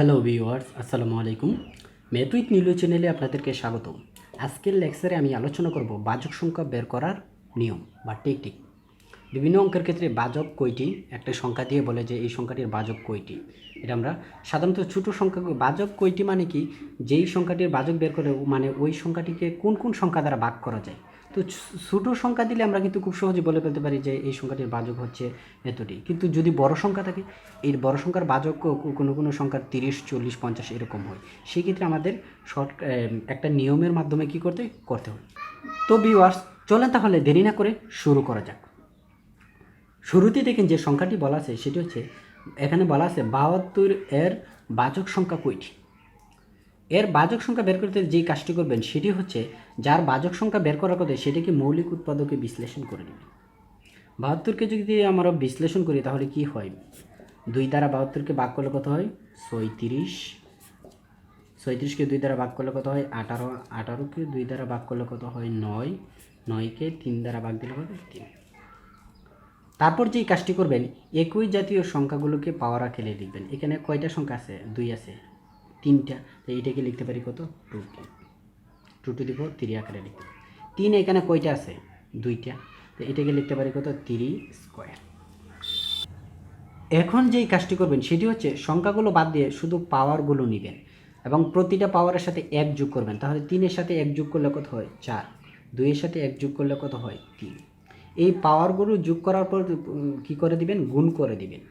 Hello viewers, আসসালামু আলাইকুম। Math with Nilu চ্যানেলে আপনাদেরকে স্বাগত। আজকের লেকচারে আমি আলোচনা করব বাজক সংখ্যা বের করার নিয়ম বা টেকনিক। বিভিন্ন অঙ্কের ক্ষেত্রে বাজক কয়টি একটা সংখ্যা দিয়ে বলে যে এই সংখ্যাটির বাজক কয়টি। এটা আমরা সাধারণত ছোটো সংখ্যা বাজক কয়টি মানে কি, যেই সংখ্যাটির বাজক বের করে মানে ওই সংখ্যাটিকে কোন কোন সংখ্যা দ্বারা ভাগ করা যায়। তো ছোটো সংখ্যা দিলে আমরা কিন্তু খুব সহজে বলে ফেলতে পারি যে এই সংখ্যাটির বাজক হচ্ছে এতটি। কিন্তু যদি বড় সংখ্যা থাকে, এই বড় সংখ্যার বাজক কোনো কোনো সংখ্যার 30, 40, 50 এরকম হয়। সেই ক্ষেত্রে আমাদের একটা নিয়মের মাধ্যমে কী করতে হয়। তো ভিউয়ার্স, চলেন তাহলে দেরি না করে শুরু করা যাক। শুরুতে দেখেন যে সংখ্যাটি বলা আছে সেটি হচ্ছে, এখানে বলা আছে 72 এর বাজক সংখ্যা কয়টি। এর বাজক সংখ্যা বের করতে যেই কাজটি করবেন সেটি হচ্ছে, যার বাজক সংখ্যা বের করার কথা সেটিকে মৌলিক উৎপাদকে বিশ্লেষণ করে নেবেন। 72কে যদি আমরা বিশ্লেষণ করি তাহলে কি হয়, 2 দ্বারা 72কে ভাগ করলে কত হয় 36, 36কে 2 দ্বারা ভাগ করলে কত হয় 18, 18কে 2 দ্বারা ভাগ করলে কত হয় 9, 9কে 3 দ্বারা ভাগ দিলে কত 3। তারপর যেই কাজটি করবেন, একই জাতীয় সংখ্যাগুলোকে পাওয়ার আকারে লিখবেন। এখানে কয়টা সংখ্যা আছে, 2 আছে, 3টা, তো এইটাকে লিখতে পারি কত 2 টু দি পাওয়ার 3 আকারে লিখতে পারি। 3 এখানে কয়টা আছে, 2টা, তো এটাকে লিখতে পারি কত 3 স্কোয়ার। এখন যেই কাজটি করবেন সেটি হচ্ছে, সংখ্যাগুলো বাদ দিয়ে শুধু পাওয়ারগুলো নেবেন এবং প্রতিটা পাওয়ারের সাথে 1 যোগ করবেন। তাহলে 3-এর সাথে 1 যোগ করলে কত হয় 4, 2-এর সাথে 1 যোগ করলে কত হয় 3। এই পাওয়ারগুলো যোগ করার পর কী করে দিবেন, গুণ করে দিবেন।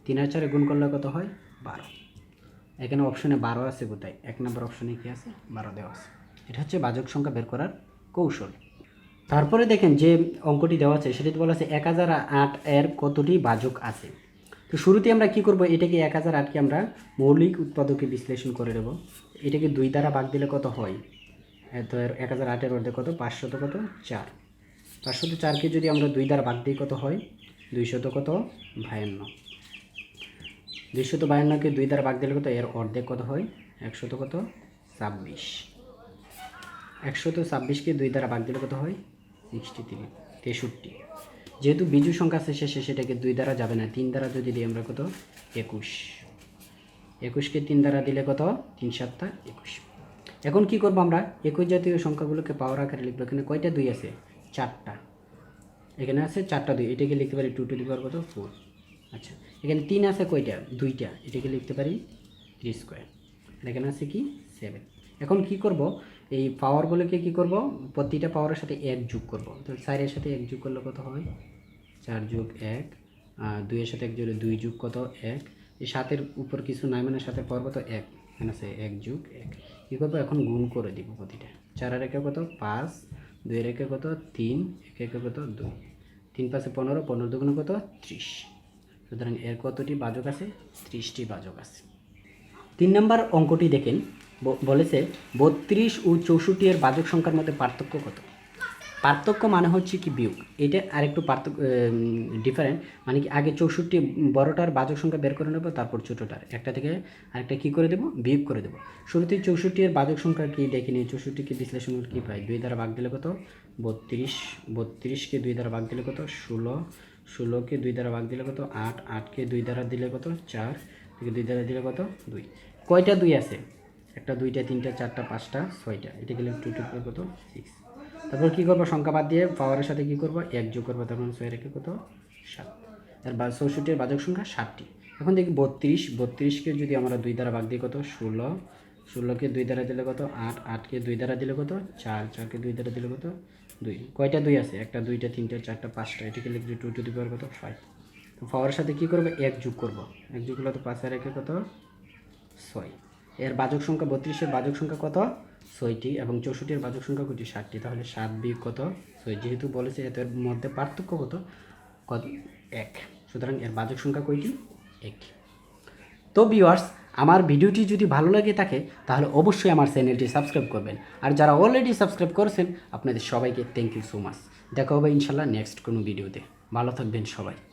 3 আর 4 গুণ করলে কত হয় 12। এখানে অপশনে 12 আছে, কোথায় 1 নম্বর অপশনে কী আছে 12 দেওয়া আছে। এটা হচ্ছে বাজক সংখ্যা বের করার কৌশল। তারপরে দেখেন যে অঙ্কটি দেওয়া আছে সেটি বলা আছে 1008 এর কতটি বাজক আছে। তো শুরুতে আমরা কি করব, এটাকে 1008কে আমরা মৌলিক উৎপাদকে বিশ্লেষণ করে দেব। এটাকে 2 দ্বারা ভাগ দিলে কত হয়, তো 1008-এর অর্ধেক কত 500 কত 4, 504কে যদি আমরা 2 দ্বারা ভাগ দিই কত হয় 200 কত 52, 252কে 2 দ্বারা ভাগ দিলে কত এর অর্ধেক কত হয় 100 কত 26, 126কে 2 দ্বারা ভাগ দিলে কত হয় 63। যেহেতু বিজু সংখ্যা আছে শেষে, সেটাকে 2 দ্বারা যাবে না, 3 দ্বারা যদি দিই আমরা কত 21, 21কে 3 দ্বারা দিলে কত 3 7 21। এখন কি করব, আমরা একই জাতীয় সংখ্যাগুলোকে পাওয়ার আকারে লিখবো। এখানে কয়টা 2 আছে 4টা, এখানে আছে 4টা 2, এটাকে লিখতে পারি 2 টু দি পাওয়ার কত 4। আচ্ছা, এখানে 3 আছে কয়টা 2টা, এটাকে লিখতে পারি 3 স্কোয়ার। এখানে আছে কি 7। এখন কি করব, এই পাওয়ারগুলোকে কি করব, প্রতিটা পাওয়ারের সাথে 1 যোগ করব। তো 4-এর সাথে 1 যোগ করলে কত হয় 4 যোগ 1, 2-এর সাথে 1 যোগ 2 যোগ কত 1, এই 7-এর উপর কিছু নাই মানে 7-এর পাওয়ার কত 1, এখানে আছে 1 যোগ 1। কী করবো, এখন গুণ করে দিব প্রতিটা। 4-এর একে কত 5, 2-এর একে কত 3, একে একে কত 2, 3 5 15, 15 দুগুণে কত 30। সুতরাং এর কতটি বাজক আছে 30টি বাজক আছে। 3 নম্বর অঙ্কটি দেখেন, বলেছে 32 ও 64 এর বাজক সংখ্যার মধ্যে পার্থক্য কত। পার্থক্য মানে হচ্ছে কি বিয়োগ, এটা আরেকটু পার্থক্য ডিফারেন্ট, মানে কি আগে 64 বড়টার বাজক সংখ্যা বের করে নেব, তারপর ছোটোটার একটা থেকে আরেকটা কী করে দেবো বিয়োগ করে দেবো। শুরুতেই 64 এর বাজক সংখ্যা কি দেখে নিই, 64কে বিশ্লেষণ করে কী পাই, 2 দ্বারা ভাগ দিলে কত 32, 32কে 2 দ্বারা ভাগ দিলে কত 16, 16কে 2 দ্বারা ভাগ দিলে কত 8, 8কে 2 দ্বারা দিলে কত 4, থেকে 2 দ্বারা দিলে কত 2। কয়টা 2 আছে, একটা 2টা 3টা 4টা 5টা 6টা, এটা গেলে 2 টু কত 6। তারপর কী করবো, সংখ্যা বাদ দিয়ে পাওয়ারের সাথে কী করবো 1 যোগ করবো, তখন 6 রেখে কত 7। তার 64-এর বাজক সংখ্যা 7টি। এখন দেখি 32, 32কে যদি আমরা 2 দ্বারা ভাগ দিই কত 16, 16কে 2 দ্বারা দিলে কত 8, 8কে 2 দ্বারা দিলে কত 4, 4কে 2 দ্বারা দিলে কত 2। কয়টা 2 আছে, একটা 2টা 3টা 4টা 5টা, এটাকে লিখবে 2 টু দি পাওয়ার কত 5। তো পাওয়ারের সাথে কী করবো 1 যোগ করবো, 1 যোগ করলে তো 5 আর একে কত 6। এর বাজক সংখ্যা 32-এর বাজক সংখ্যা কত 6টি এবং 64-এর বাজক সংখ্যা কত 7টি। তাহলে 7 বিয়োগ কত 6, যেহেতু বলেছে এর মধ্যে পার্থক্য কত 1, সুতরাং এর বাজক সংখ্যা কয়টি 1টি। তো ভিউয়ার্স, আমার ভিডিওটি যদি ভালো লাগে থাকে তাহলে অবশ্যই আমার চ্যানেলটি সাবস্ক্রাইব করবেন, আর যারা অলরেডি সাবস্ক্রাইব করেছেন আপনাদের সবাইকে থ্যাংক ইউ সো মাচ। দেখা হবে ইনশাল্লাহ নেক্সট কোনো ভিডিওতে। ভালো থাকবেন সবাই।